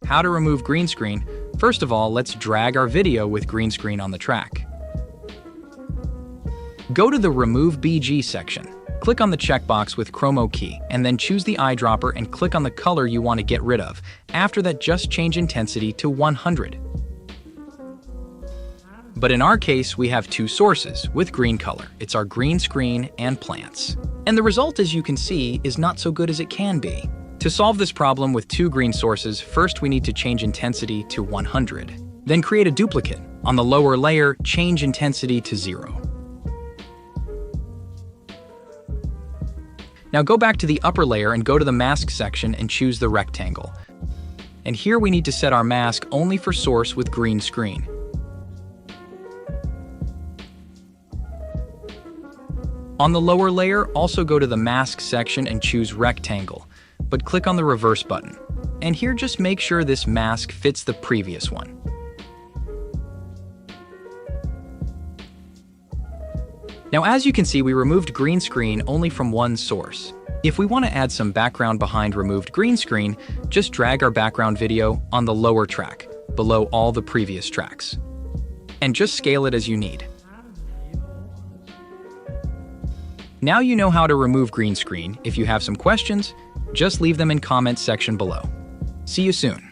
How to remove green screen. First of all, let's drag our video with green screen on the track. Go to the Remove BG section. Click on the checkbox with chroma key, and then choose the eyedropper and click on the color you want to get rid of. After that, just change intensity to 100. But in our case, we have two sources with green color. It's our green screen and plants. And the result, as you can see, is not so good as it can be. To solve this problem with two green sources, first we need to change intensity to 100. Then create a duplicate. On the lower layer, change intensity to 0. Now go back to the upper layer and go to the mask section and choose the rectangle. And here we need to set our mask only for source with green screen. On the lower layer, also go to the mask section and choose rectangle, but click on the reverse button. And here just make sure this mask fits the previous one. Now as you can see, we removed green screen only from one source. If we want to add some background behind removed green screen, just drag our background video on the lower track, below all the previous tracks. And just scale it as you need. Now you know how to remove green screen. If you have some questions, just leave them in comments section below. See you soon.